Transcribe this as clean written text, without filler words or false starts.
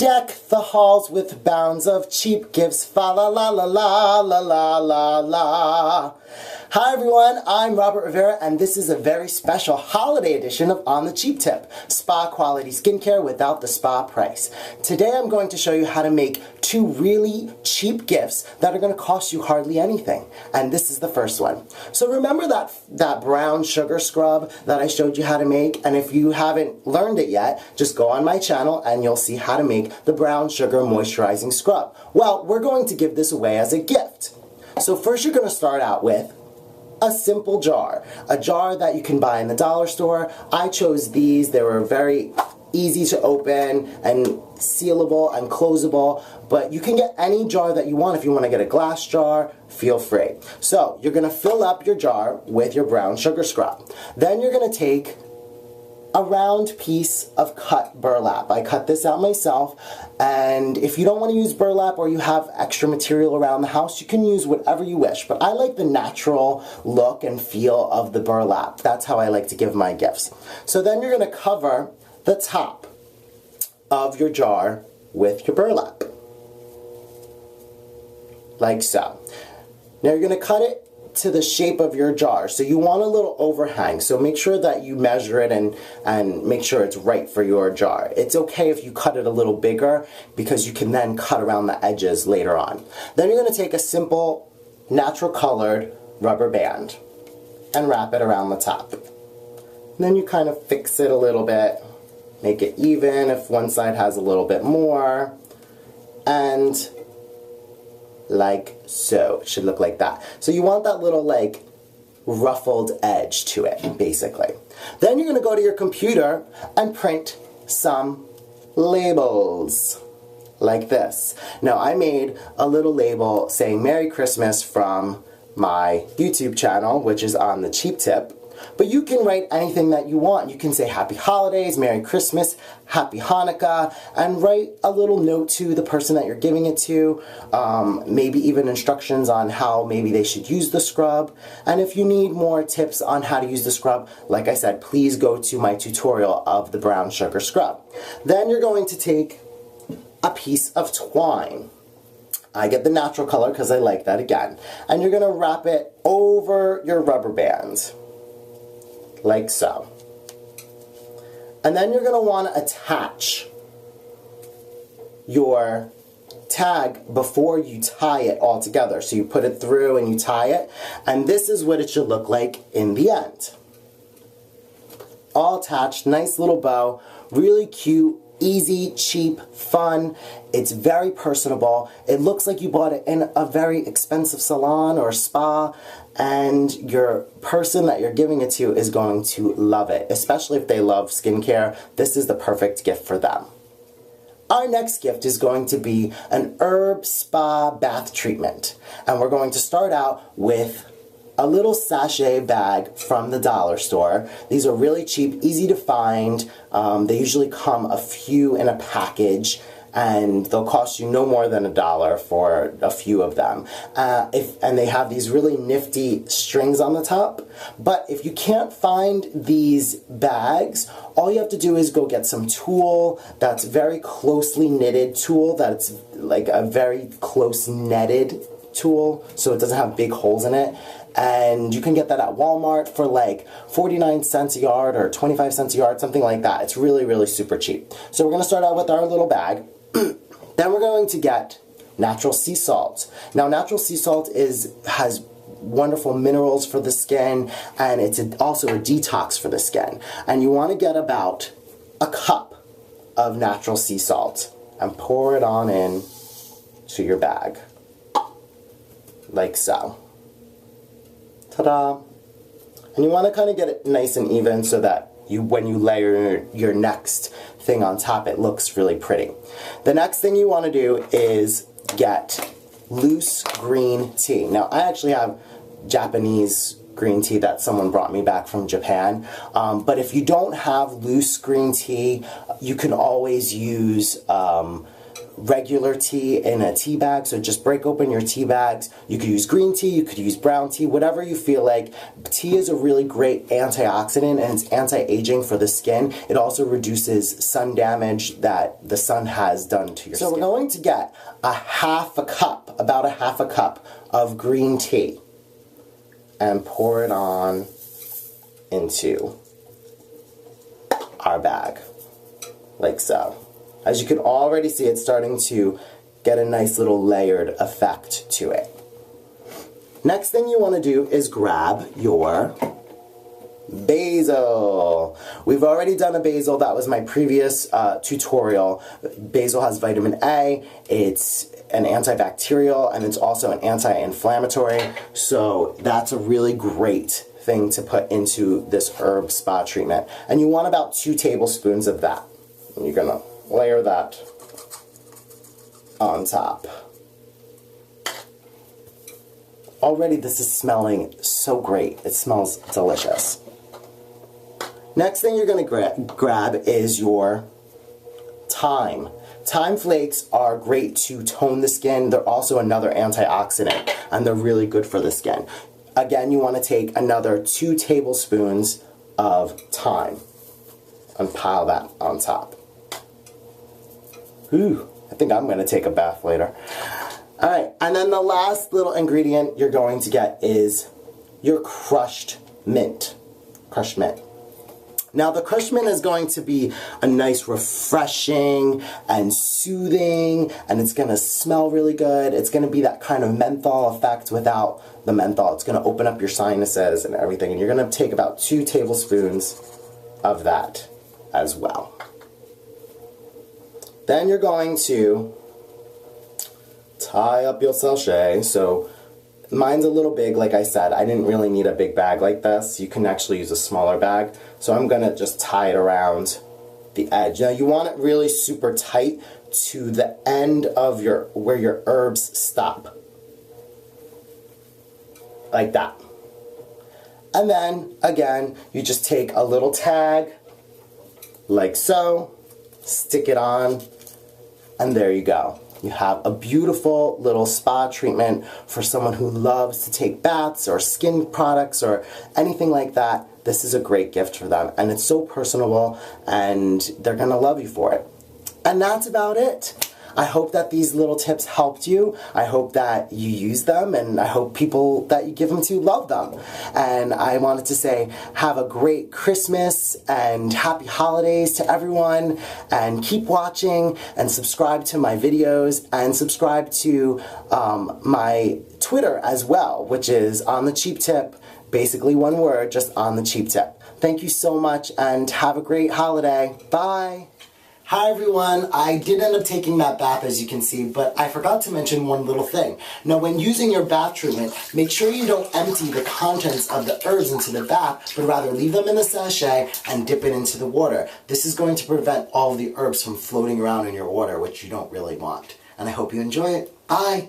Deck the halls with bounds of cheap gifts, fa la la la la la la la la. Hi everyone, I'm Robert Rivera and this is a very special holiday edition of On the Cheap Tip, spa quality skincare without the spa price. Today I'm going to show you how to make two really cheap gifts that are going to cost you hardly anything. And this is the first one. So remember that brown sugar scrub that I showed you how to make? And if you haven't learned it yet, just go on my channel and you'll see how to make the brown sugar moisturizing scrub. Well, we're going to give this away as a gift. So first you're going to start out with a simple jar. A jar that you can buy in the dollar store. I chose these. They were very easy to open and sealable and closable, but you can get any jar that you want. If you want to get a glass jar, feel free. So you're going to fill up your jar with your brown sugar scrub. Then you're going to take a round piece of cut burlap. I cut this out myself, and if you don't want to use burlap or you have extra material around the house, you can use whatever you wish, but I like the natural look and feel of the burlap. That's how I like to give my gifts. So then you're going to cover the top of your jar with your burlap, like so. Now you're going to cut it to the shape of your jar. So you want a little overhang, so make sure that you measure it and make sure it's right for your jar. It's okay if you cut it a little bigger because you can then cut around the edges later on. Then you're going to take a simple natural colored rubber band and wrap it around the top. And then you kind of fix it a little bit, make it even if one side has a little bit more, and like so. It should look like that. So you want that little like ruffled edge to it, basically. Then you're going to go to your computer and print some labels like this. Now I made a little label saying Merry Christmas from my YouTube channel, which is On the Cheap Tip. But you can write anything that you want. You can say Happy Holidays, Merry Christmas, Happy Hanukkah, and write a little note to the person that you're giving it to, maybe even instructions on how maybe they should use the scrub. And if you need more tips on how to use the scrub, like I said, please go to my tutorial of the brown sugar scrub. Then you're going to take a piece of twine. I get the natural color because I like that again. And you're going to wrap it over your rubber band, like so. And then you're going to want to attach your tag before you tie it all together. So you put it through and you tie it, and this is what it should look like in the end. All attached, nice little bow, really cute, easy, cheap, fun. It's very personable. It looks like you bought it in a very expensive salon or spa, and your person that you're giving it to is going to love it, especially if they love skincare. This is the perfect gift for them. Our next gift is going to be an herb spa bath treatment, and we're going to start out with a little sachet bag from the dollar store. These are really cheap, easy to find. They usually come a few in a package, and they'll cost you no more than $1 for a few of them. And they have these really nifty strings on the top. But if you can't find these bags, all you have to do is go get some tulle that's very closely knitted tulle, that's like a very close netted tulle, so it doesn't have big holes in it. And you can get that at Walmart for like 49 cents a yard or 25 cents a yard, something like that. It's really, really super cheap. So we're going to start out with our little bag. Then we're going to get natural sea salt. Now natural sea salt has wonderful minerals for the skin, and it's also a detox for the skin. And you want to get about a cup of natural sea salt and pour it on in to your bag, like so. Ta-da! And you want to kind of get it nice and even so that when you layer your next thing on top, it looks really pretty. The next thing you want to do is get loose green tea. Now, I actually have Japanese green tea that someone brought me back from Japan, but if you don't have loose green tea, you can always use regular tea in a tea bag, so just break open your tea bags. You could use green tea, you could use brown tea, whatever you feel like. Tea is a really great antioxidant and it's anti-aging for the skin. It also reduces sun damage that the sun has done to your skin. So we're going to get about a half a cup of green tea and pour it on into our bag, like so. As you can already see, it's starting to get a nice little layered effect to it. Next thing you want to do is grab your basil. We've already done a basil. That was my previous tutorial. Basil has vitamin A. It's an antibacterial and it's also an anti-inflammatory. So that's a really great thing to put into this herb spa treatment. And you want about 2 tablespoons of that. And you're gonna layer that on top. Already this is smelling so great. It smells delicious. Next thing you're going to grab is your thyme. Thyme flakes are great to tone the skin. They're also another antioxidant and they're really good for the skin. Again, you want to take another 2 tablespoons of thyme and pile that on top. Ooh, I think I'm going to take a bath later. Alright, and then the last little ingredient you're going to get is your crushed mint. Crushed mint. Now the crushed mint is going to be a nice refreshing and soothing, and it's going to smell really good. It's going to be that kind of menthol effect without the menthol. It's going to open up your sinuses and everything, and you're going to take about 2 tablespoons of that as well. Then you're going to tie up your sachet. So mine's a little big, like I said. I didn't really need a big bag like this. You can actually use a smaller bag. So I'm going to just tie it around the edge. Now you want it really super tight to the end of where your herbs stop. Like that. And then, again, you just take a little tag, like so, stick it on, and there you go. You have a beautiful little spa treatment for someone who loves to take baths or skin products or anything like that. This is a great gift for them, and it's so personable, and they're gonna love you for it. And that's about it. I hope that these little tips helped you. I hope that you use them, and I hope people that you give them to love them. And I wanted to say have a great Christmas and happy holidays to everyone, and keep watching and subscribe to my videos and subscribe to my Twitter as well, which is On The Cheap Tip. Basically one word, just On The Cheap Tip. Thank you so much and have a great holiday. Bye. Hi everyone, I did end up taking that bath as you can see, but I forgot to mention one little thing. Now when using your bath treatment, make sure you don't empty the contents of the herbs into the bath, but rather leave them in the sachet and dip it into the water. This is going to prevent all of the herbs from floating around in your water, which you don't really want. And I hope you enjoy it. Bye!